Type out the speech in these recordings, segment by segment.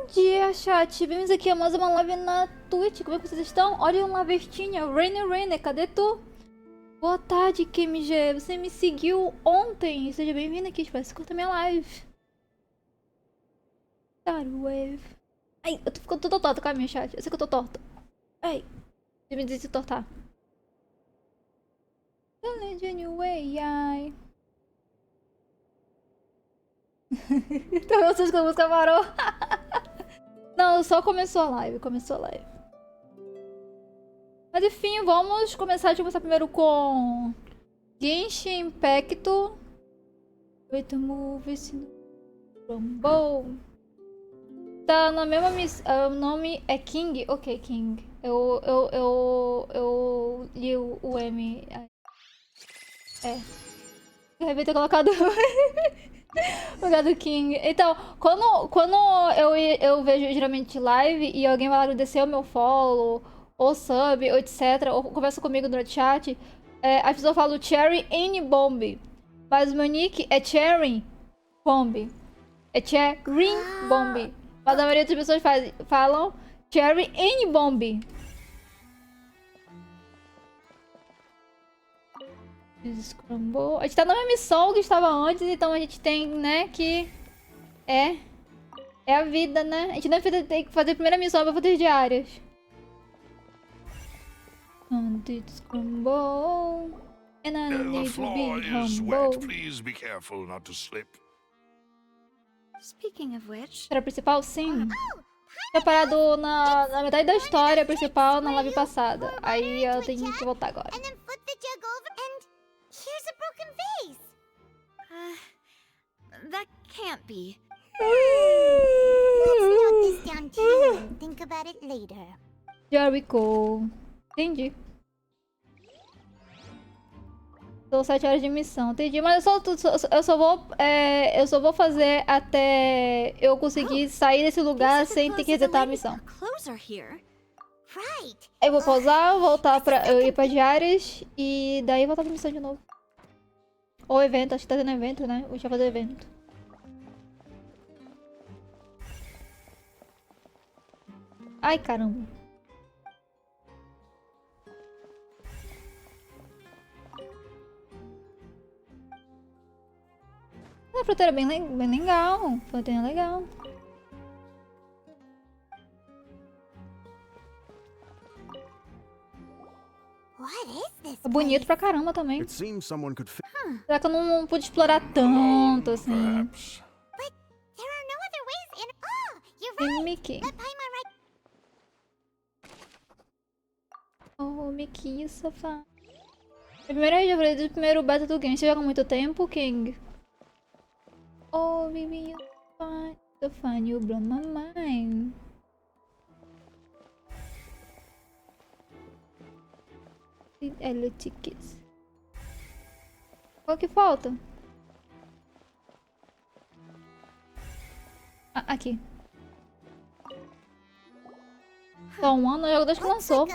dia, chat. Bem-vindos aqui a mais uma live na Twitch. Como é que vocês estão? Olha uma vestinha. Rainer, cadê tu? Boa tarde, KMG. Você me seguiu ontem. Seja bem-vindo aqui. Espero que você curta minha live. Wave. Ai, eu tô ficando toda torta com a minha chat. Eu sei que eu tô torta. Ai, deixa eu me dizer se tortar. Anyway, ai. Então eu sei que a música parou. Não, só começou a live, Mas enfim, vamos começar. Deixa eu começar primeiro com Genshin Impacto. Wait to move Rumble. Tá na mesma missão. O nome é King? Ok, King. Eu li o M. É. Eu devia ter colocado o lugar do King. Então, quando eu vejo geralmente live e alguém vai lá agradecer o meu follow, ou sub, ou etc, ou conversa comigo no chat, as pessoas falam Cherry N Bomb. Mas o meu nick é Cherry Bomb. É Cherry Bomb. Mas a maioria das pessoas falam Cherry N Bomb. Scramble. A gente tá na mesma missão que estava antes, então a gente tem, né, que... É a vida, né? A gente não tem que fazer a primeira missão pra fazer diárias. Scramble. And I need to be humble. Please be careful not to slip. Speaking of which... Era principal? Sim. Tinha parado na metade da história principal na live passada. Aí eu tenho que voltar agora. Here's a broken vase. That can't be. Let's note this down too and think about it later. Jericho. Entendi. São 7 horas de missão, entendi. Mas eu só vou fazer até eu conseguir sair desse lugar sem ter que resetar a missão. Eu vou pausar, voltar eu ir pra diárias e daí voltar pra missão de novo. Ou evento, acho que tá tendo evento, né? Vou já fazer evento. Ai, caramba. A fruteira é bem legal. Fruteira é legal. É bonito pra caramba também. Será que eu não pude explorar tanto assim? E Mickey. Oh, Mickey, safado. Primeira vez eu falei do primeiro beta do game. Você joga há muito tempo, King? Oh, baby, you're fine. So fine, you blow my mind. Tickets. Qual que falta? Ah, aqui. Só um ano, o jogo desde que lançou.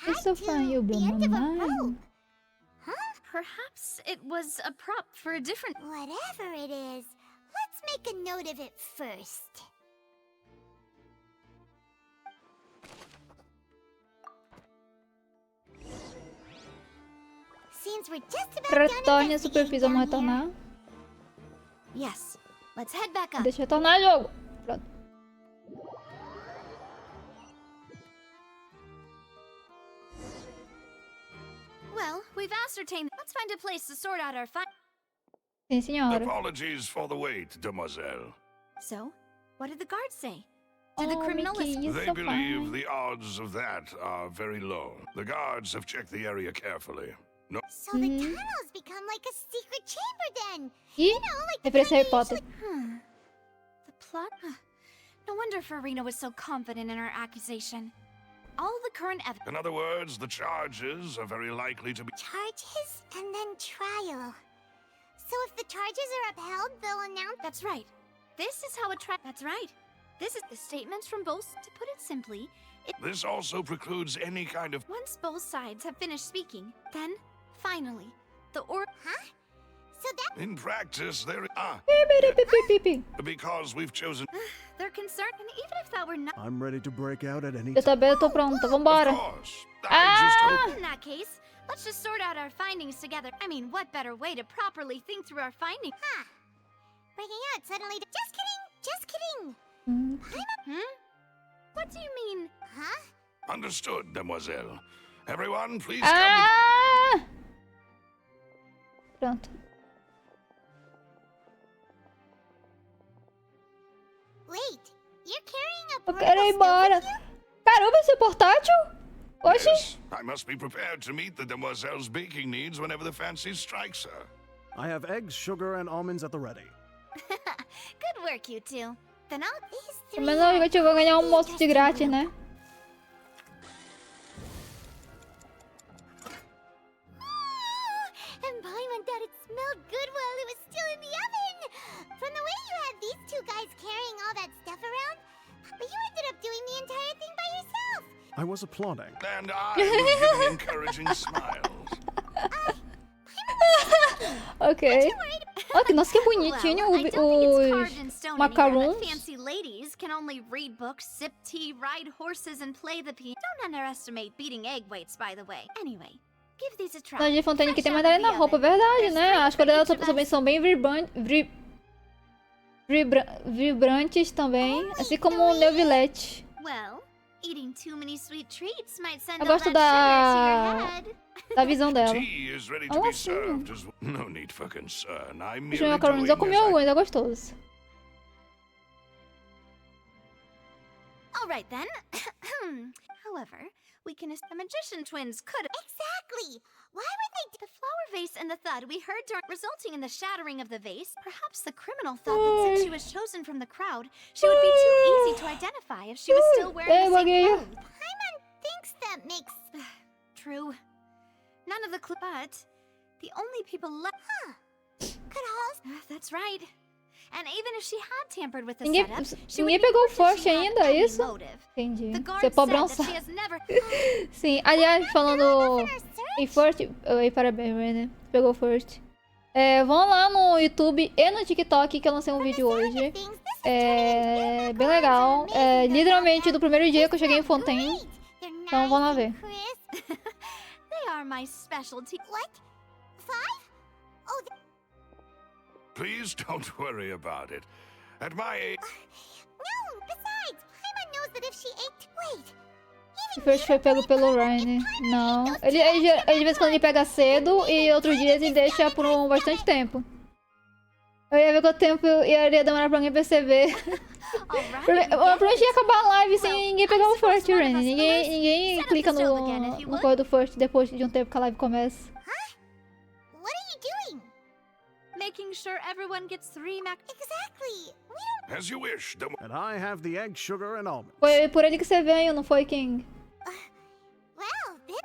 It's so fun, you blow my mind. Perhaps it was a prop for a different... Whatever it is, let's make a note of it first. Seems we're just about Retorne a superfície, vamos retornar. Yes, let's head back up. Deixa eu retornar, jogo. Pronto. Well, we've ascertained. Let's find a place to sort out our fight. Sim, senhora. Apologies for the wait, demoiselle. So, what did the guards say? Did the Oh, criminalists... Mickey, They so believe fine. the odds of that are very low. The guards have checked the area carefully. No. So the tunnels become like a secret chamber then. Ih, Like referência a Harry Potter. The plot? No wonder Farina was so confident in her accusation. All the current evidence... In other words, the charges are very likely to be... Charges and then trial. So if the charges are upheld, they'll announce... That's right. This is how That's right. This is the statements from both... To put it simply, This also precludes any kind of... once both sides have finished speaking, then, finally, the Huh? So that In practice, there because we've chosen. They're concerned, and even if that were not I'm ready to break out at any Eu time. também eu tô pronta. Vambora. Of course. I just hope. in that case, let's just sort out our findings together. I mean, what better way to properly think through our findings? breaking out suddenly. Just kidding. Just kidding. What do you mean? Huh? Understood, Demoiselle. Everyone, please come. Ah! Pronto. Wait, you're carrying a Eu quero ir portable stove embora. with you? Caramba, esse é portátil? Oxi. Yes, I must be prepared to meet the Demoiselle's baking needs whenever the fancy strikes her. I have eggs, sugar, and almonds at the ready. Good work, you two. Then I'll... These Pelo three menos are a gente vai ganhar um almoço de just grátis, blue. né? And Paimon thought it smelled good while it was still in the oven. From the way you had these two guys carrying all that stuff around, but you ended up doing the entire thing by yourself. I was applauding. And I was giving encouraging smiles. Ok. Ok, nossa, que bonitinho Well, I don't think it's carved os in stone macarons. anywhere that fancy ladies can only read books, sip tea, ride horses, and play the piano. Don't underestimate beating egg weights, by the way. Anyway, give these a try. Na de Fontaine que tem Fresh mais out ali of na the roupa, oven. verdade, There's né? three As for cores dela each of também us. são bem vibrantes também. Assim como o Neuvillette. Well, eating too many sweet treats might send Eu all gosto that sugar to your head. da visão dela. Tea is ready to Oh, be I see. served as well. No need for concern. I'm Os merely macarons doing eu comi as I- alguns, é gostoso. All right then. However, we can. The magician twins could. Exactly. Why would they The flower vase and the thud we heard during, resulting in the shattering of the vase. Perhaps the criminal thought that since she was chosen from the crowd, she would be too easy to identify if she was still wearing the same Bagueio. clothes. Paimon thinks that makes... True. None of the but the only people left. Could Halls... That's right. And even if she had tampered with the Ninguém, setup, she ninguém would be pegou o sure first she had ainda, é any isso? motive. Entendi. The Você guard é pobrão said that só. she has never. Sim, aliás, falando em first... Oi, parabéns, Renner. Pegou first. Vão lá no YouTube e no TikTok que eu lancei um vídeo hoje. É bem legal. É literalmente do primeiro dia que eu cheguei em Fontaine. Então vamos lá ver. They are my specialty. What? 5? Oh, Please don't worry about it. At my age, no! Besides, Paimon knows that if she ate... Wait. O first foi pego pelo Ryan. Não. Ele de vez em quando ele pega cedo e outros dias ele deixa por bastante tempo. Eu ia ver quanto tempo ia demorar pra alguém perceber. All right, Pra gente ia acabar a live sem ninguém pegar o first, Ren. Ninguém clica no código do first depois de um tempo que a live começa. What are you doing? making sure everyone gets 3 mac. Exactly. We don't... As you wish, And I have the egg, sugar, and almonds. Foi por ele que você veio, não foi, King? Well, this...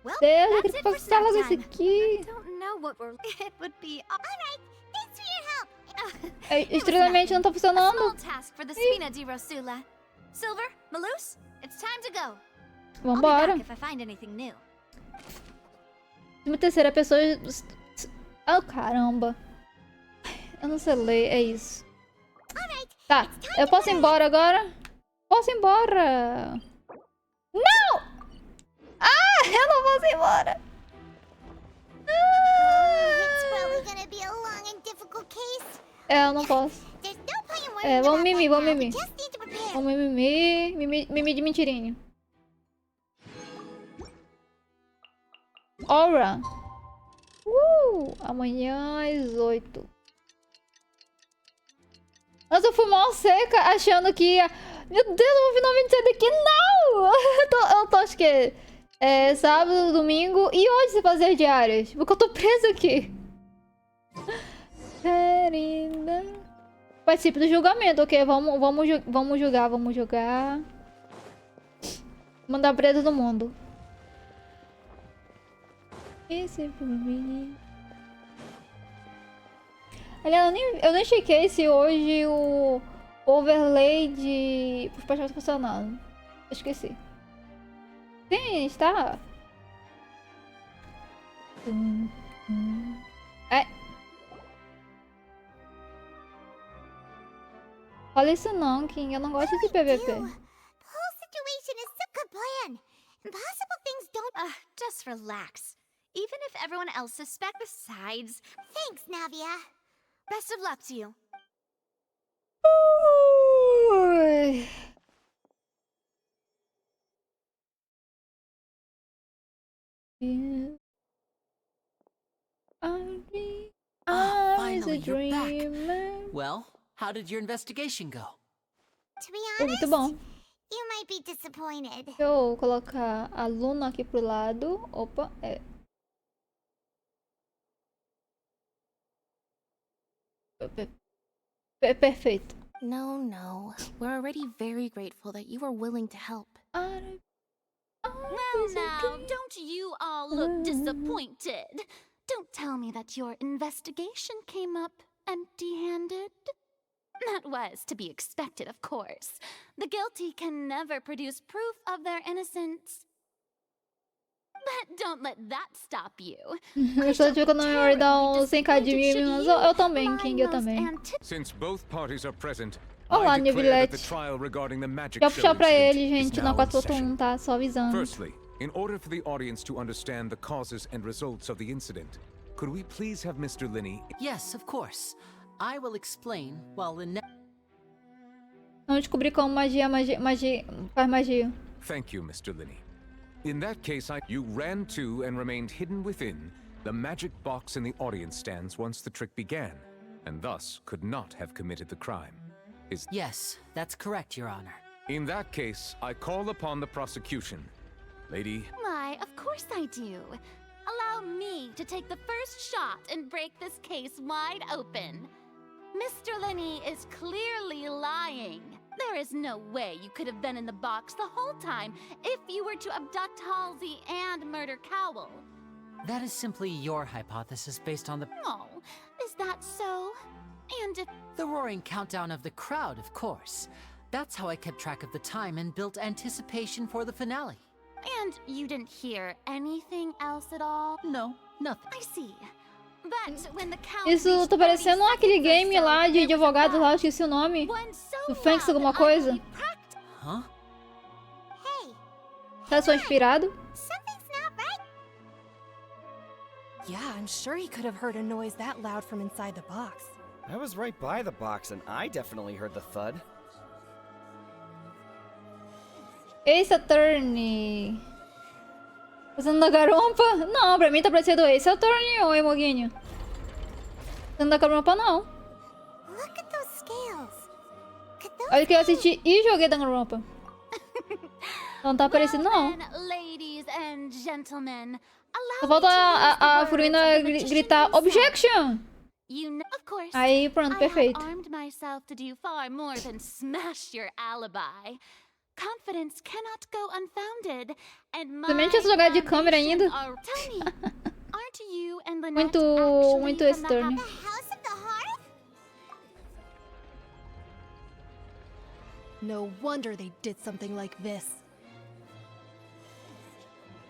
Well, Deus, eu that's queria it for passar logo snack esse time. aqui. I don't know what we're... It would be... Alright, thanks for your help. Estranhamente não tá A small funcionando. task for the Spina di Rosula. Silver, Malus, it's time to go. Vambora. I'll be back if I find anything new. Uma terceira pessoa... Oh, caramba. Eu não sei ler, é isso. Tá, eu posso ir embora agora? Posso ir embora. Não! Ah, eu não posso ir embora. It's probably gonna be a long and difficult case. Eu não posso. There's no point in worrying Vamos about mimir, that vamos now. We mimir. just need to prepare. Vamos mimir. Mimir de mentirinho. Aura. Amanhã às 8. Nossa, eu fui mal seca achando que ia... Meu Deus, eu vou finalmente sair daqui. Não! Eu tô acho que é sábado, domingo e hoje se fazer diárias. Porque eu tô presa aqui. Querida. Participe do julgamento, ok? Vamos julgar. Mandar presa do mundo. Esse menino. Aliás, eu nem chequei se hoje o overlay de... os personagens tá funcionando. Esqueci. Sim, está. É. Fala isso não, King. Eu não gosto de PVP. The whole situation is such a plan. Impossible things don't. Just relax. Even if everyone else suspects, besides, Thanks, Navia. best of luck to you. Ui. Finally, you're back. Dreamer. Well, how did your investigation go? To be Foi honest, muito bom. you might be disappointed. Deixa eu colocar a Luna aqui pro lado. Opa, é. Perfeito. No. We're already very grateful that you were willing to help. Well, now, don't you all look disappointed. Don't tell me that your investigation came up empty-handed. That was to be expected, of course. The guilty can never produce proof of their innocence. But don't let that stop you. Eu só digo que eu não ia dar um 100k de mim, mas eu também, King, eu também. Since both parties are present, Olá, I declare that the Nivilete. trial regarding the magic Já show puxar pra incident ele, is gente, now na in session. 4.1, tá? Só avisando. Firstly, in order for the audience to understand the causes and results of the incident, could we please have Mr. Linney? Yes, of course. I will explain while Lynette. Vamos descobrir como faz magia. Thank you, Mr. Linney. In that case, you ran to and remained hidden within the magic box in the audience stands once the trick began, and thus could not have committed the crime. Yes, that's correct, Your Honor. In that case, I call upon the prosecution. Lady, Why, of course I do. Allow me to take the first shot and break this case wide open. Mr. Linney is clearly lying. There is no way you could have been in the box the whole time if you were to abduct Halsey and murder Cowell. That is simply your hypothesis based on the Oh, is that so? And if roaring countdown of the crowd, of course. That's how I kept track of the time and built anticipation for the finale. and you didn't hear anything else at all? No, nothing. I see. But when the count Isso reached tá 30 parecendo aquele seconds or game so, lá de there was a advogado lá, eu buzz. esqueci o nome. One so Do Fênix loud alguma that I coisa? believe Huh? Hey, Tá só inspirado? something's not right. Yeah, I'm sure he could have heard a noise that loud from inside the box. I was right by the box and I definitely heard the thud. Ace Attorney. Usando da garompa? Não, pra mim tá parecendo Ace Attorney ou Emoguinho. Usando da garompa, não. Look at those scales. Could those Olha que eu assisti e joguei da garompa. Não tá parecendo, não. Then, ladies and gentlemen, Só allow falta me to use the a words Furina of the magician gritar himself. Objection! You know, of course, Aí pronto, I perfeito. have armed myself to do far more than smash your alibi. Confidence cannot go unfounded, and my Somente essa jogada de câmera ainda. foundation are- Tell me, aren't you and Lynette Muito actually Ace from the Attorney. the House of the Hearth? No wonder they did something like this.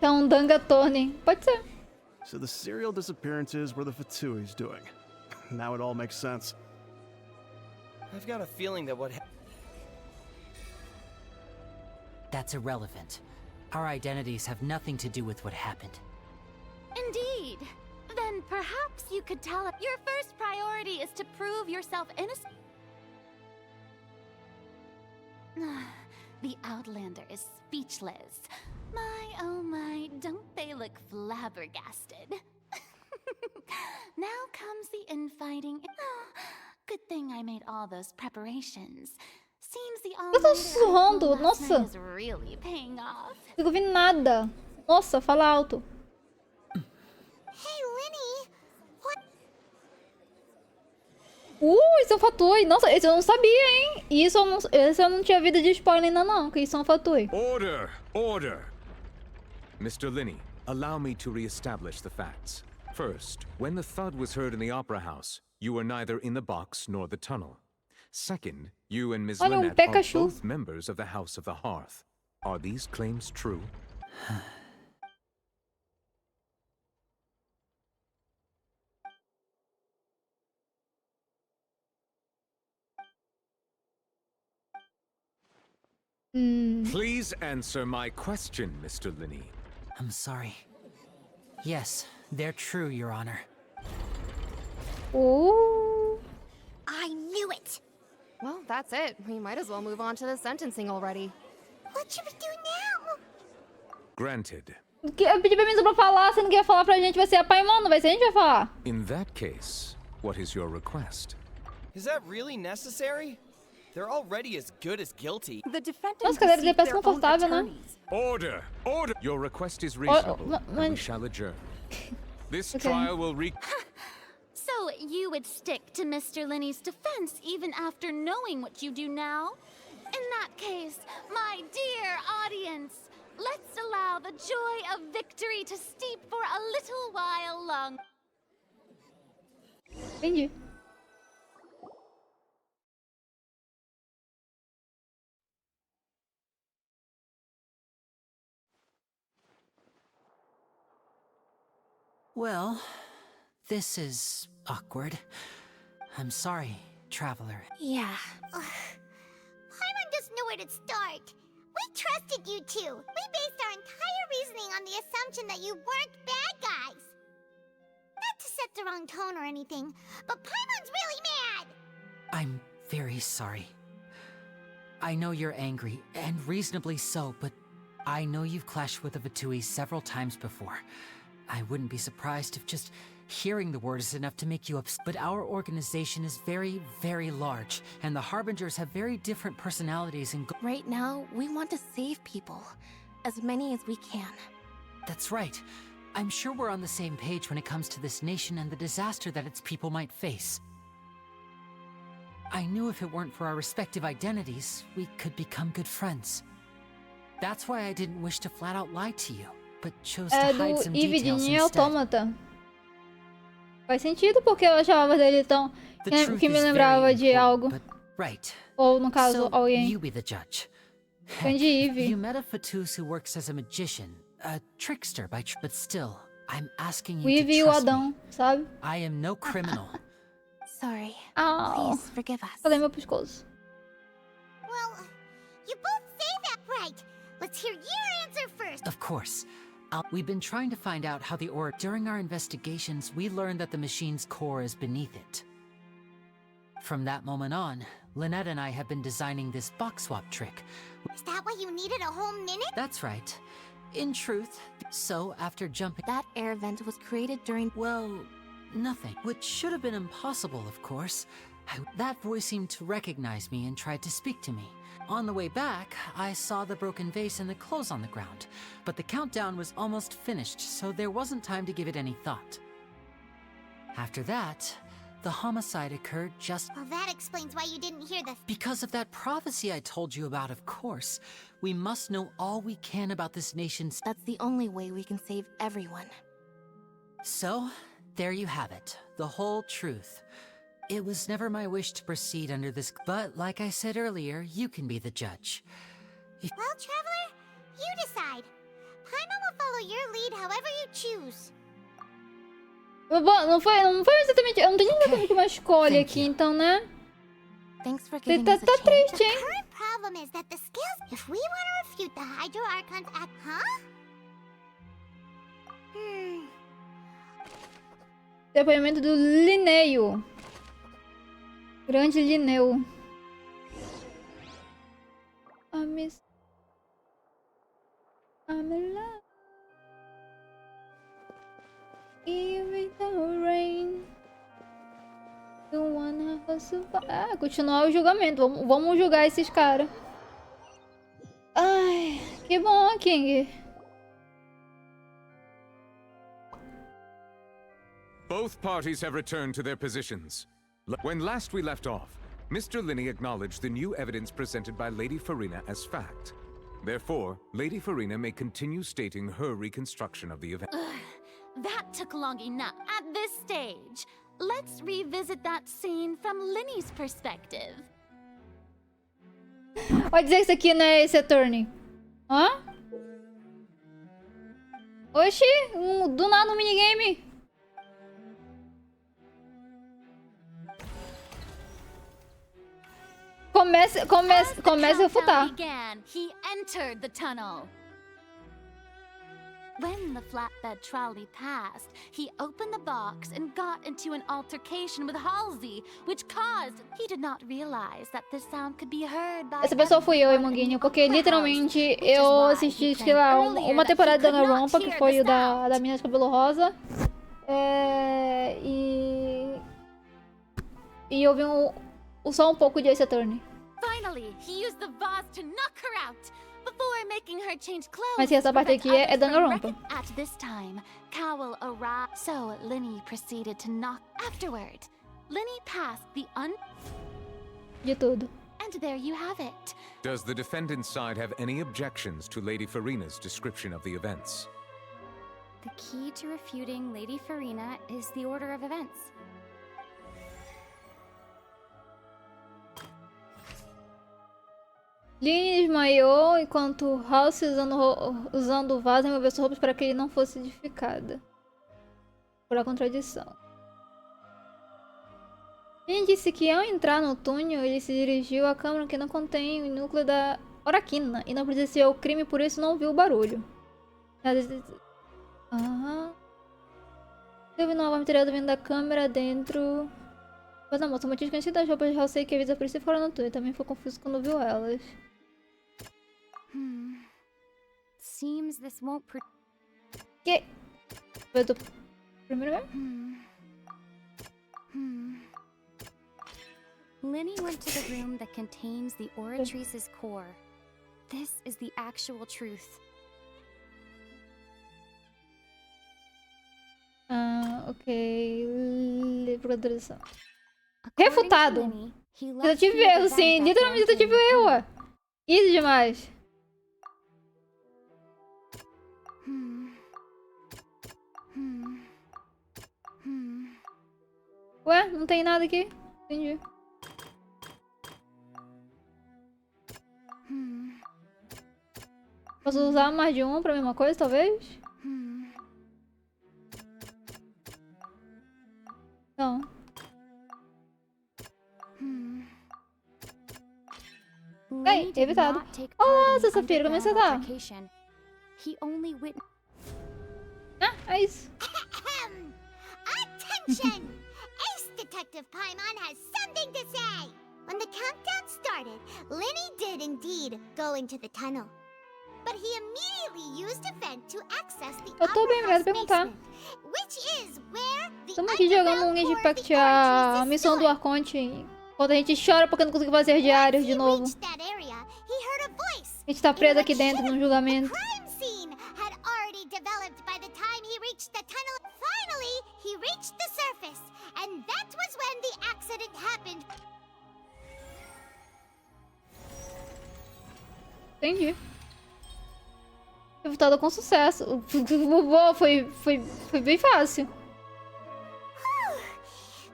Tá um Danga Attorney. Pode ser. So the serial disappearances were the Fatui's doing. Now it all makes sense. I've got a feeling that That's irrelevant. Our identities have nothing to do with what happened. Indeed. Then perhaps you could tell us your first priority is to prove yourself innocent. The Outlander is speechless. My, oh my, don't they look flabbergasted? Now comes the infighting. Good thing I made all those preparations. Seems the Eu tô all-nighter sussurrando, I pulled last nossa. night is really paying off. Não ouvindo nada. Nossa, fala alto. Hey, Linny. What? Isso é um fatui. Nossa, esse eu não sabia, hein? Esse eu não tinha vida de spoiler ainda não, que isso é um fatui. order! Order! Mr. Linney, allow me to re-establish the facts. First, when the thud was heard in the Opera House, you were neither in the box nor the tunnel. Second, you and Ms. Olha, Lynette are Pikachu. both members of the House of the Hearth. Are these claims true? Please answer my question, Mr. Linney. I'm sorry. Yes, they're true, Your Honor. Oh. I knew it! Well, that's it. We might as well move on to the sentencing already. What should we do now? Granted. Eu pedi permissão pra falar, você não quer falar pra gente, vai ser a Paimon, não vai ser a gente vai falar. In that case, what is your request? Is that really necessary? They're already as good as guilty. The defendant Nossa, cadeira dele received parece their own confortável, né? attorneys. Order! Order! Your request is reasonable, and we shall adjourn. This trial will So you would stick to Mr. Linney's defense even after knowing what you do now? In that case, my dear audience, let's allow the joy of victory to steep for a little while longer. Entendi. Well, this is awkward. I'm sorry, Traveler. Yeah. Paimon doesn't know where to start. We trusted you two. We based our entire reasoning on the assumption that you weren't bad guys. Not to set the wrong tone or anything, but Paimon's really mad! I'm very sorry. I know you're angry, and reasonably so, but I know you've clashed with the Vatui several times before. I wouldn't be surprised if just hearing the word is enough to make you upset. But our organization is very, very large, and the Harbingers have very different personalities and Right now, we want to save people. As many as we can. That's right. I'm sure we're on the same page when it comes to this nation and the disaster that its people might face. I knew if it weren't for our respective identities, we could become good friends. That's why I didn't wish to flat out lie to you, but chose to É hide do some Eve de details Nier instead. Autômata. Faz sentido porque eu achava dele tão... The que truth me is lembrava very de algo. important, but right. Ou, no caso, So, alguém. you be the judge. Vem de Eve. You met a Fatus who works as a magician, a trickster but still, I'm asking O you Eve to e o trust me. Adão, sabe? I am no criminal. Sorry. Au. Please forgive us. Falei meu pescoço. Well, you both say that right. Let's hear your answer first. Of course. We've been trying to find out how the aura... During our investigations, we learned that the machine's core is beneath it. From that moment on, Lynette and I have been designing this box swap trick. Is that why you needed a whole minute? That's right. In truth, so after jumping... That air vent was created during... Well, nothing. Which should have been impossible, of course. That voice seemed to recognize me and tried to speak to me. On the way back, I saw the broken vase and the clothes on the ground, but the countdown was almost finished, so there wasn't time to give it any thought. After that, the homicide occurred just... Well, that explains why you didn't hear the... Because of that prophecy I told you about, of course. We must know all we can about this nation's... That's the only way we can save everyone. So, there you have it. The whole truth. It was never my wish to proceed under this, but like I said earlier, you can be the judge. Well, Traveler, you decide. Paimon will follow your lead however you choose. Bom, não foi exatamente... Eu não tenho exatamente uma escolha aqui, então, né? Thanks for Ele giving tá us a chance. triste, The hein? current problem is that the skills... If we want to refute the Hydro Archon's act... Huh? Depoimento do Linneu. Grande Linneu. I'm in love. Even the rain. Don't wanna hustle. Ah, continuar o julgamento. Vamos julgar esses caras. Ai, que bom, King. Both parties have returned to their positions. When last we left off, Mr. Linney acknowledged the new evidence presented by Lady Farina as fact. Therefore, Lady Farina may continue stating her reconstruction of the event. That took long enough at this stage. Let's revisit that scene from Linney's perspective. Pode dizer que isso aqui não é esse attorney. Hã? Oxi, do nada um minigame. Comece a refutar. Began, he entered the tunnel. When the flatbed trolley passed, he opened the box and got into an altercation with Halsey, which caused he did not realize that the sound could be heard by Essa pessoa fui eu, Emonguinho, porque literalmente eu assisti, sei lá, uma temporada da Danganronpa, que foi o da menina de cabelo rosa. E eu vi só um pouco de Ace Attorney. Finally, he used the vase to knock her out before making her change clothes. Mas essa parte aqui é Danganronpa. At this time, Cowell arrived, so Linny proceeded to knock afterward. Linny passed the De tudo. And there you have it. Does the defendant's side have any objections to Lady Farina's description of the events? The key to refuting Lady Farina is the order of events. Lynn desmaiou enquanto House, usando o vaso, removeu suas roupas para que ele não fosse edificada. Por a contradição. Lynn disse que ao entrar no túnel, ele se dirigiu à câmara que não contém o núcleo da Oraquina e não presenciou o crime, por isso não viu o barulho. Teve nova material vindo da câmera dentro. Mas a moça, o motivo conhecido das roupas de House que avisa a polícia fora no túnel. Também foi confuso quando viu elas. Seems this won't Que? Foi do primeiro mesmo? Linny went to the room that contains the Oratrice's core. This is the actual truth. Ok. Procuração. According to Refutado. Linny, he left Tentativa the e erro, event sim. that Literalmente granted tentativa e him erro, ué. Easy demais. Ué, não tem nada aqui? Entendi. Posso usar mais de um pra mesma coisa, talvez? Não. Ei, evitado. Olá, seu Safira, como é que você tá? He only witnessed. Ah, é isso. Attention! Ace Detective Paimon has something to say! When the countdown started, Linny did indeed go into the tunnel. But he immediately used a vent to access the Eu tô bem, upper house obrigada por perguntar. basement, which is where the Estamos aqui jogando um underground core of Impact, the a Oratrice missão do stood. Arconte. Quando a gente chora porque não conseguiu fazer diários de novo. Reached that area, he heard a voice. A gente tá preso aqui dentro num julgamento. Crime scene had already developed by the time he reached the tunnel. Finally, he reached the surface, and that was when the accident happened. Entendi. Resultado com sucesso. Foi bem fácil.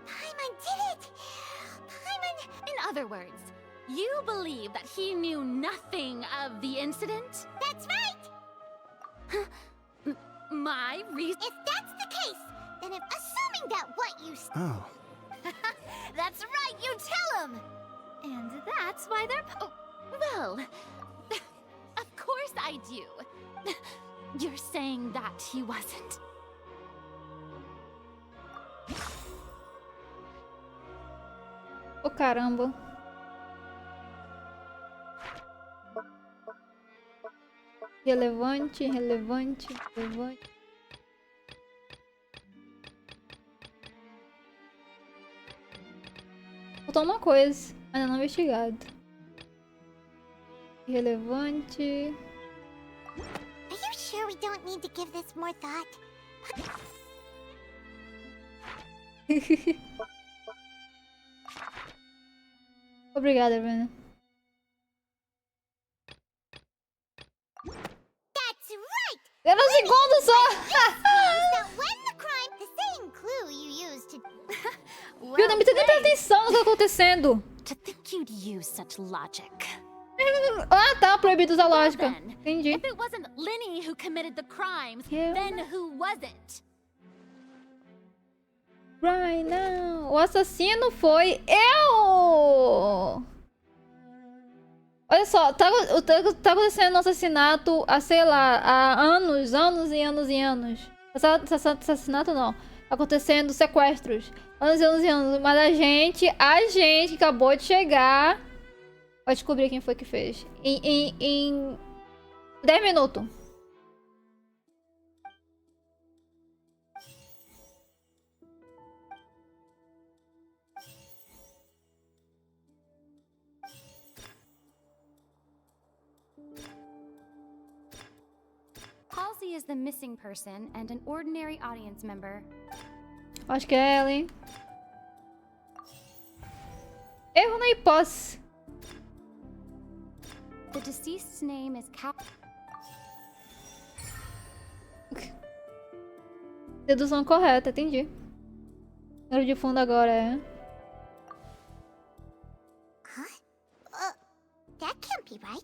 Paimon did it! Paimon... In other words, you believe that he knew nothing of the incident? That's right! My reason. If that's the case, then if assuming that what you... Oh. That's right, you tell him! And that's why they're... Oh, well, of course I do. You're saying that he wasn't. Oh, caramba. Relevante. Faltou uma coisa, ainda não investigado. Irrelevante. Are you sure we don't need to give this more thought? Obrigada, Bruna. That's right! Era um segundo só! that when the crime... The same clue you used to... Viu, não precisa nem prestar atenção no que tá acontecendo. To think you'd use such logic. Ah, tá. Proibido usar Well lógica. then, Entendi. if it wasn't Linny who committed the crimes, Yeah. then who was it? Right now. O assassino foi eu! Olha só, tá acontecendo um assassinato há, sei lá, há anos e anos. Assassinato não. Tá acontecendo sequestros. Anos e anos. Mas a gente que acabou de chegar, vai descobrir quem foi que fez. Em 10 minutos. Halsey is the missing person and an ordinary audience member. Acho que é ela, hein? Erro na hipótese. The deceased's name is Cal. Dedução correta, entendi. Número de fundo agora é... Huh? That can't be right.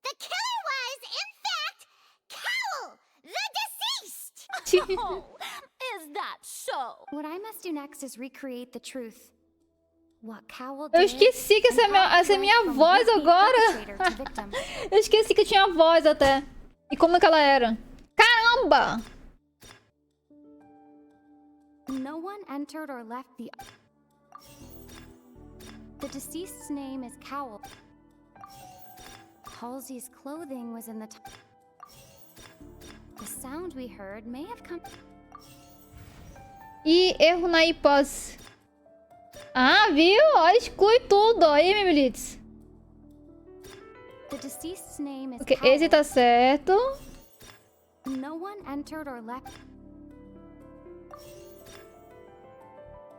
The killer was, in fact, Cowl, the deceased! Oh, is that so? What I must do next is recreate the truth. What Cowell Eu did, esqueci que essa é minha voz agora. Eu esqueci que tinha voz até. E como que ela era? Caramba! No one entered or left the... The deceased's name is Cowell. Halsey's clothing was in the... The sound we heard may have come... E erro na hipótese. Ah, viu? Ó, exclui tudo. Aí, Mimilitz. The deceased's name is Ok, Cowell. esse tá certo. No one entered or left...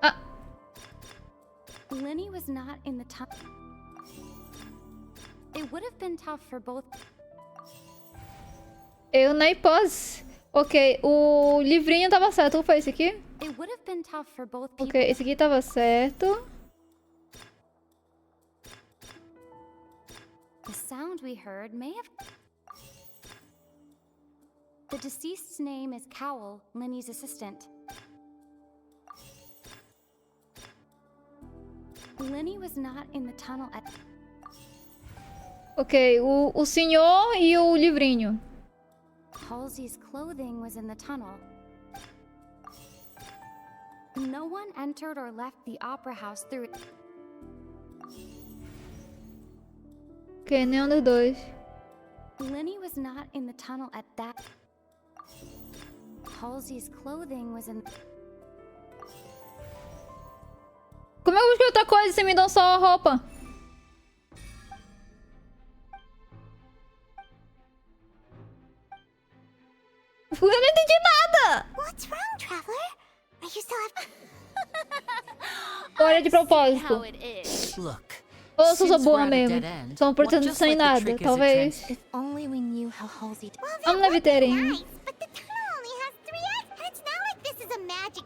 Ah, Linny was not in the tunnel. It would have been tough for both... erro na hipótese. Ok, o livrinho tava certo. Qual foi esse aqui? It would have been tough for both people. Ok, esse aqui tava certo. The sound we heard may have... The deceased's name is Cowell, Linny's assistant. Linny was not in the tunnel at... Ok, o senhor e o livrinho. Halsey's clothing was in the tunnel. No one entered or left the opera house through it. Ok, nenhum dos dois. Linny was not in the tunnel at that... Halsey's clothing was in... Como é que eu busquei outra coisa se me dão só a roupa? Eu não entendi nada! What's wrong, Traveler? Are you still have... Olha de propósito. How it is. Look. Ou eu sou since boa we're at a mesmo. dead end, Só uma what, portanto just sem like the nada, trick is a talvez. If only we knew how Halsey... Well, that Vamos na would be viteirinha. nice, but the tunnel only has 3 exits. And it's not like this is a magic...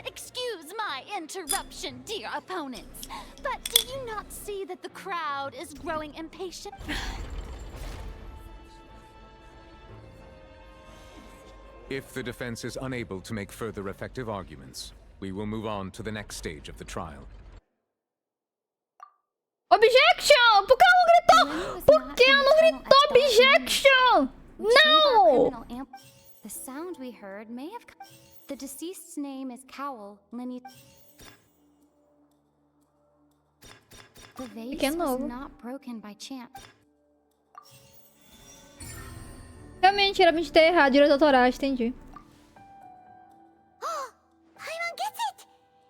Excuse my interruption, dear opponents. But do you not see that the crowd is growing impatient? If the defense is unable to make further effective arguments, we will move on to the next stage of the trial. Objection! Por que ela não gritou? Por que ela não gritou objection? Não! The sound we heard may have... The deceased's name is Cowell, Linny... The vase Que was novo. not broken by chance. Realmente, era ter errado, direitos autorais, entendi. Paimon gets it!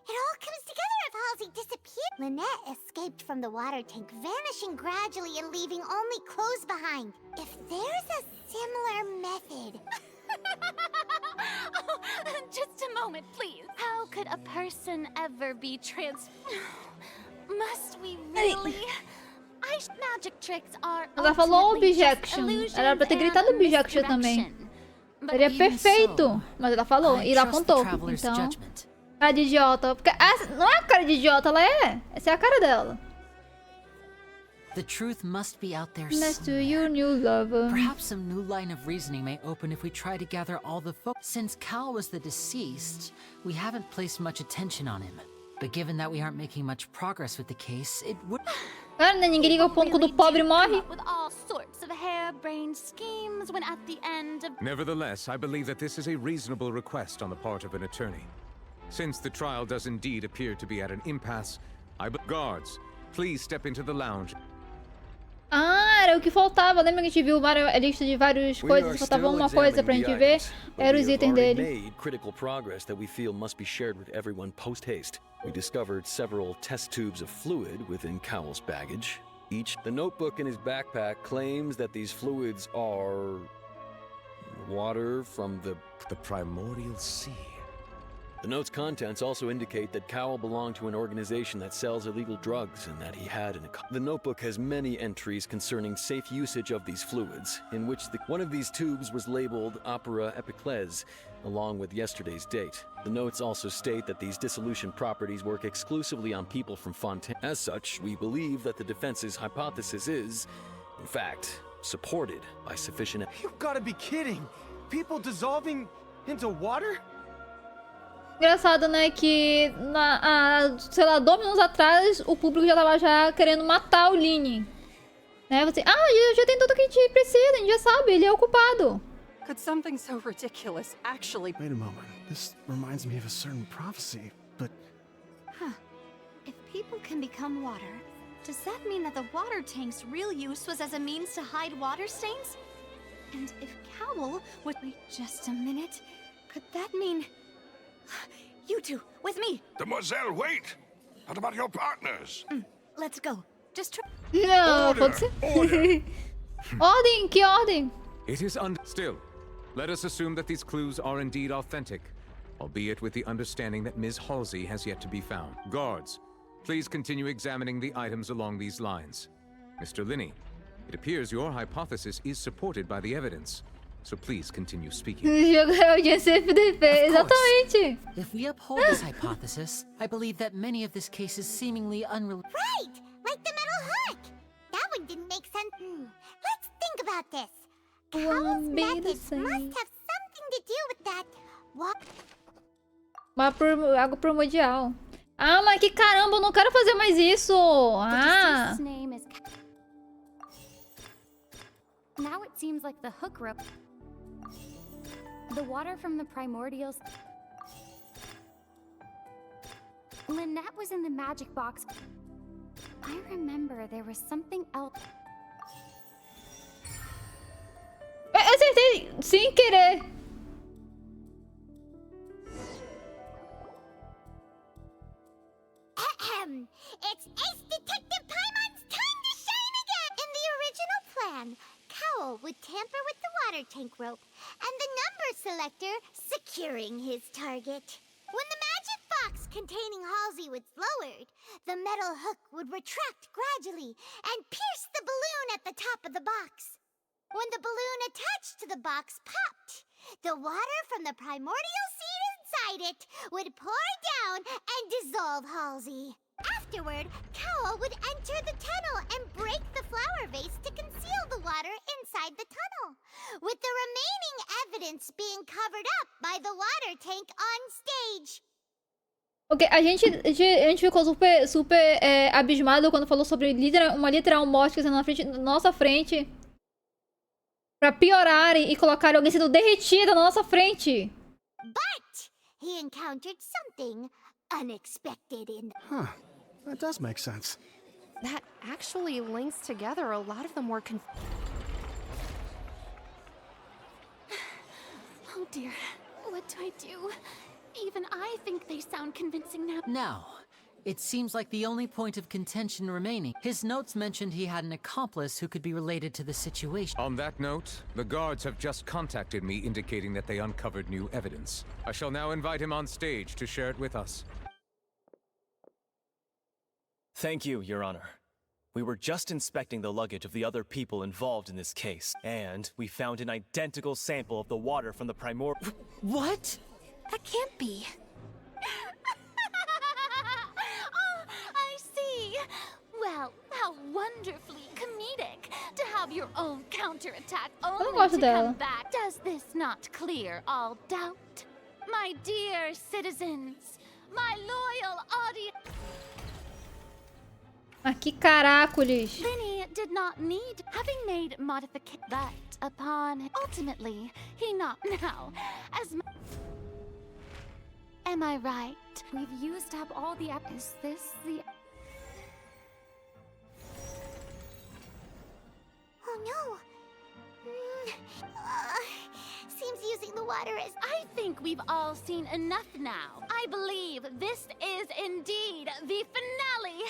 It all comes together if Halsey disappeared. Lynette escaped from the water tank, vanishing gradually and leaving only clothes behind. If there's a similar method... Oh, just a moment, please. How could a person ever be Must we really? Magic tricks are Ela falou ultimately just objection. illusions Era pra ter gritado and objection também. misdirection. But Seria even perfeito. so, Mas ela falou. I E ela trust the apontou. traveler's Então, judgment. cara de idiota. Porque não é a cara de idiota, ela é. Essa é a cara dela. The truth must be out there Next to somewhere. your new lover. Perhaps some new line of reasoning may open if we try to gather all the Since Cal was the deceased, we haven't placed much attention on him. But given that we aren't making much progress with the case, it would... Cara, né? Ninguém liga ao ponto quando o pobre morre. With all sorts of harebrained schemes when at the end of... Nevertheless, I believe that this is a reasonable request on the part of an attorney. Since the trial does indeed appear to be at an impasse, Guards, please step into the lounge. Ah, era o que faltava. Lembra que a gente viu a lista de várias coisas? Faltava uma coisa pra gente ver. Era os itens dele. Made critical progress that we feel must be shared with everyone post-haste. We discovered several test tubes of fluid within Cowell's baggage. The notebook in his backpack claims that these fluids are... water from the primordial sea. The note's contents also indicate that Cowell belonged to an organization that sells illegal drugs and that he had The notebook has many entries concerning safe usage of these fluids, in which one of these tubes was labeled Aspera Per, along with yesterday's date. The notes also state that these dissolution properties work exclusively on people from Fontaine. As such, we believe that the defense's hypothesis is, in fact, supported by sufficient... You've gotta be kidding! People dissolving into water? Engraçado, né, que sei lá, 2 minutos atrás o público já tava querendo matar o Lini. Né, você, já tem tudo que a gente precisa, a gente já sabe, ele é o culpado. Could something so ridiculous actually... Wait a moment. This reminds me of a certain prophecy, but... Huh. If people can become water, does that mean that the water tank's real use was as a means to hide water stains? And if Cowell would... Wait just a minute. Could that mean... You two, with me! Demoiselle, wait! What about your partners? Let's go. Just try... Não, pode ser. Ordem, que ordem? It is still. Let us assume that these clues are indeed authentic, albeit with the understanding that Ms. Halsey has yet to be found. Guards, please continue examining the items along these lines. Mr. Linney, it appears your hypothesis is supported by the evidence. So please continue speaking. Exatamente. If we uphold this hypothesis, I believe that many of this case is seemingly unrelated. Right! Like the metal hook! That one didn't make sense. Let's think about this. Cowell's methods must have something to do with that. What? Algo primordial. Ah, mas que caramba, eu não quero fazer mais isso. Ah. Now it seems like the hook rope. The water from the primordials. Lynette was in the magic box. I remember there was something else. Eu acertei sem querer. It's Ace Detective Paimon's time to shine again! In the original plan, Cowell would tamper with the water tank rope and the number selector securing his target. When the magic box containing Halsey was lowered, the metal hook would retract gradually and pierce the balloon at the top of the box. When the balloon attached to the box popped, the water from the primordial seed inside it would pour down and dissolve Halsey. Afterward, Cowell would enter the tunnel and break the flower vase to conceal the water inside the tunnel, with the remaining evidence being covered up by the water tank on stage. Ok, a gente ficou super abismado quando falou sobre uma literal morte na nossa frente. Pra piorarem e colocarem alguém sendo derretida na nossa frente. But he encountered something unexpected in... Huh. That does make sense. That actually links together a lot of the more Oh dear, what do I do? Even I think they sound convincing now. Now, it seems like the only point of contention remaining. His notes mentioned he had an accomplice who could be related to the situation. On that note, the guards have just contacted me indicating that they uncovered new evidence. I shall now invite him on stage to share it with us. Thank you, Your Honor. We were just inspecting the luggage of the other people involved in this case, and we found an identical sample of the water from the primordial... What? That can't be. Oh, I see. Well, How wonderfully comedic to have your own counterattack não only gosto to dela. come back. Does this not clear all doubt? My dear citizens, my loyal audience. Mas que caracoles. Linny did not need having made modification, but upon ultimately he not now as. Am I right? We've used up all the. Is this the? Oh no. Seems using the water is. I think we've all seen enough now. I believe this is indeed the finale.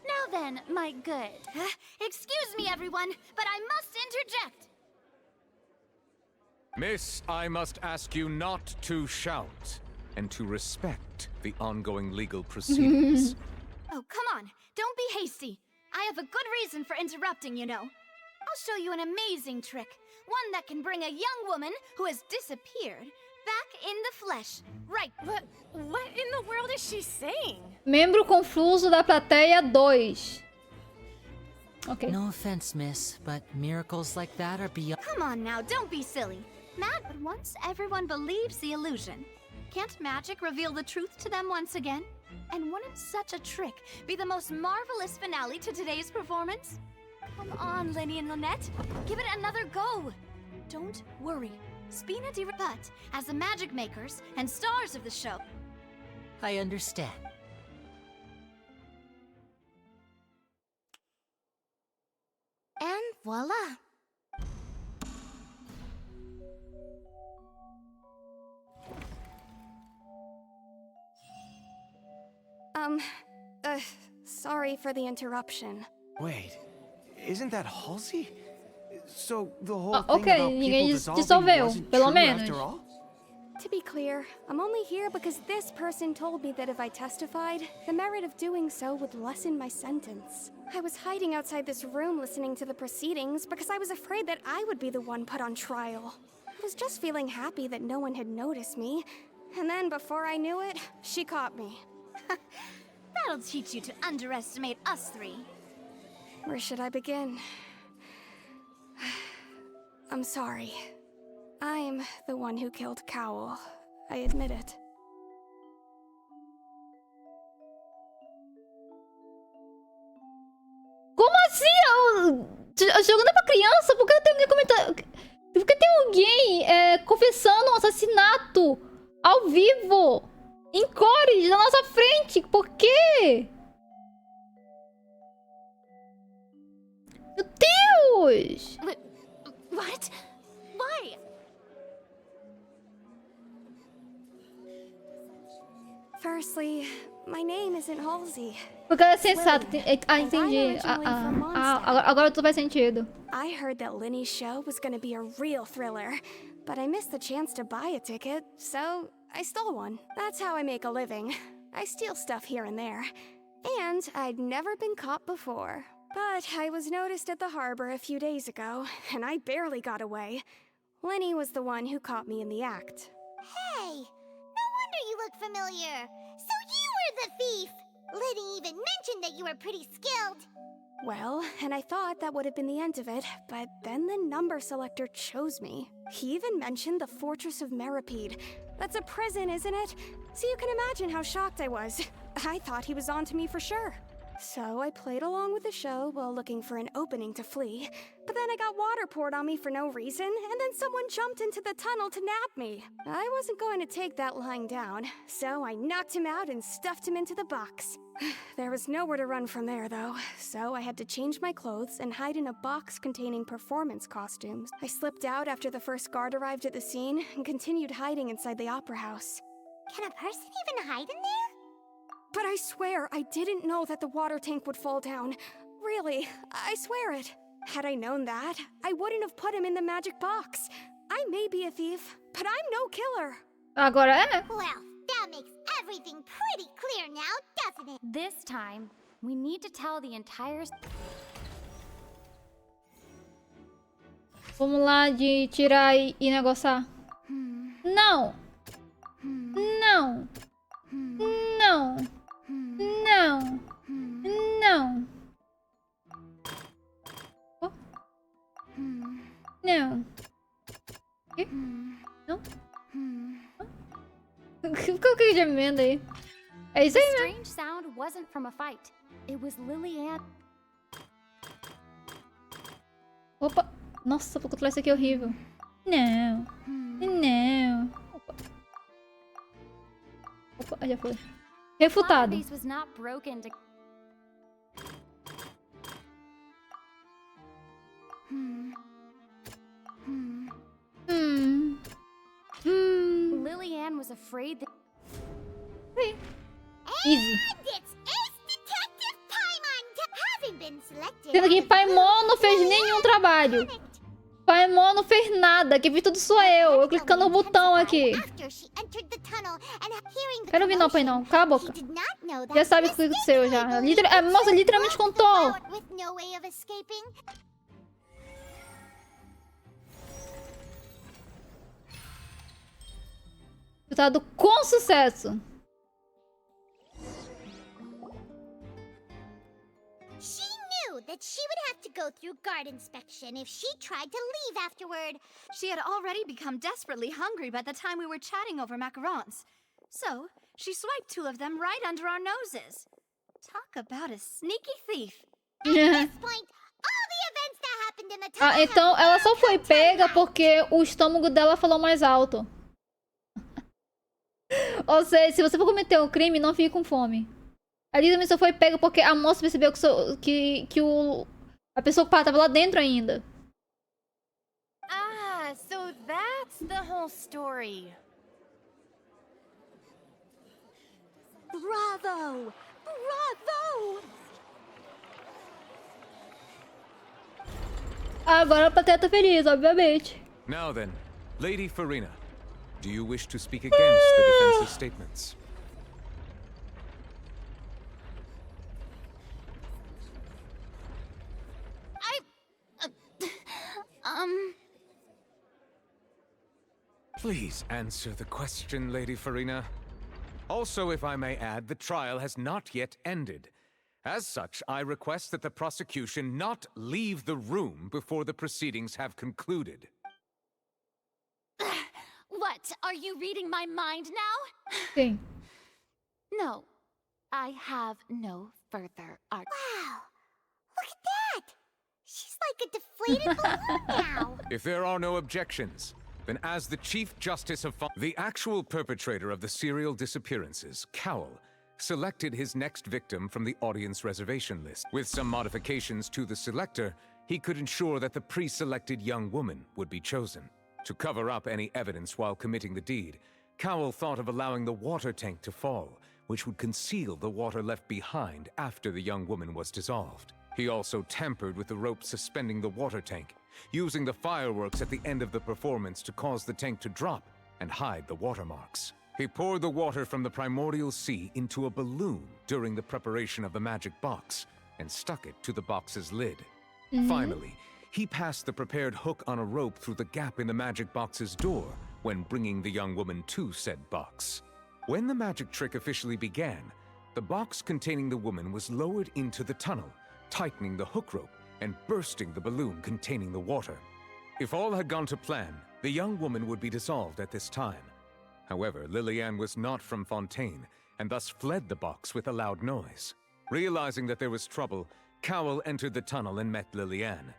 Now then, my good. Excuse me, everyone, but I must interject. Miss, I must ask you not to shout and to respect the ongoing legal proceedings. Oh, come on. Don't be hasty. I have a good reason for interrupting, you know. I'll show you an amazing trick. One that can bring a young woman who has disappeared back in the flesh. Right. What in the world is she saying? Membro confuso da plateia 2. Ok. No offense, miss, but miracles like that are beyond. Come on now, don't be silly. But once everyone believes the illusion, can't magic reveal the truth to them once again? And wouldn't such a trick be the most marvelous finale to today's performance? Come on, Linny and Lynette. Give it another go. Don't worry. Spina di But as the magic makers and stars of the show. I understand. And voila. Sorry for the interruption. Wait, isn't that Halsey? So the whole Ah, thing ok, about ninguém people dissolving dissolveu, wasn't pelo true menos. after all? To be clear, I'm only here because this person told me that if I testified, the merit of doing so would lessen my sentence. I was hiding outside this room listening to the proceedings because I was afraid that I would be the one put on trial. I was just feeling happy that no one had noticed me. And then before I knew it, she caught me. That'll teach you to underestimate us three. Where should I begin? I'm sorry. I'm the one who killed Cowl. I admit it. Como assim? Jogando pra criança? Por que tem alguém comentando? Por que tem alguém confessando um assassinato ao vivo? Em cores, na nossa frente? Por quê? Meu Deus! What? Why? Firstly, my name isn't Halsey. Porque ela é sensata. Ah, entendi. Agora tudo faz sentido. I heard that Linny's show was gonna be a real thriller, but I missed the chance to buy a ticket, so I stole one. That's how I make a living. I steal stuff here and there. And I'd never been caught before. But I was noticed at the harbor a few days ago, and I barely got away. Linny was the one who caught me in the act. Hey, no wonder you look familiar. So you were the thief. Liddy even mentioned that you were pretty skilled. Well, and I thought that would have been the end of it, but then the number selector chose me. He even mentioned the Fortress of Meripede. That's a prison, isn't it? So you can imagine how shocked I was. I thought he was onto me for sure. So I played along with the show while looking for an opening to flee. But then I got water poured on me for no reason, and then someone jumped into the tunnel to nab me. I wasn't going to take that lying down, so I knocked him out and stuffed him into the box. There was nowhere to run from there, though, so I had to change my clothes and hide in a box containing performance costumes. I slipped out after the first guard arrived at the scene and continued hiding inside the opera house. Can a person even hide in there? But I swear I didn't know that the water tank would fall down. Really, I swear it. Had I known that, I wouldn't have put him in the magic box. I may be a thief, but I'm no killer. Agora é. Well, that makes everything pretty clear now, doesn't it? This time, we need to tell the entire... Vamos lá de tirar e negociar. Não! Não! Não! Não. Quê? Não? Qual que é de emenda aí? É isso The aí mesmo. strange sound wasn't from a fight. It was Lillian. Opa. Nossa, vou controlar isso aqui é horrível. Não. Não. Opa, já foi. Refutado. Base was not broken to... Lillian was afraid that... Easy. And it's Ace Detective Paimon! Having been selected... Sendo que Paimon não fez nenhum trabalho. Paimon não fez nada. Quem fez tudo sou eu. Eu clicando no botão aqui. Quero ouvir não, Pai, não. Cala a boca. Já sabe o que aconteceu já. Nossa, literalmente contou. Resultado com sucesso. She knew that she would have to go through guard inspection if she tried to leave afterward. She had already become desperately hungry by the time we were chatting over macarons. So, she swiped 2 of them right under our noses. Talk about a sneaky thief. At this point, all the events that happened in the tunnel Ah, então ela só foi pega porque o estômago dela falou mais alto. Ou seja, se você for cometer um crime, não fique com fome. A Lisa só foi pega porque a moça percebeu que a pessoa ocupada tava lá dentro ainda. Ah, so that's the whole story. Bravo! Bravo! Agora a plateia tá feliz, obviamente. Now then, Lady Farina, do you wish to speak against the defense's statements? Please answer the question, Lady Farina. Also, if I may add, the trial has not yet ended. As such, I request that the prosecution not leave the room before the proceedings have concluded. What? Are you reading my mind now? Sim. No. I have no further art. Wow! Look at that! She's like a deflated balloon now. If there are no objections, then as the Chief Justice of the actual perpetrator of the serial disappearances, Cowell, selected his next victim from the audience reservation list. With some modifications to the selector, he could ensure that the pre-selected young woman would be chosen. To cover up any evidence while committing the deed, Cowell thought of allowing the water tank to fall, which would conceal the water left behind after the young woman was dissolved. He also tampered with the rope suspending the water tank, using the fireworks at the end of the performance to cause the tank to drop and hide the watermarks. He poured the water from the primordial sea into a balloon during the preparation of the magic box and stuck it to the box's lid. Finally, he passed the prepared hook on a rope through the gap in the magic box's door when bringing the young woman to said box. When the magic trick officially began, the box containing the woman was lowered into the tunnel, tightening the hook rope and bursting the balloon containing the water. If all had gone to plan, the young woman would be dissolved at this time. However, Lillian was not from Fontaine, and thus fled the box with a loud noise. Realizing that there was trouble, Cowell entered the tunnel and met Lillian.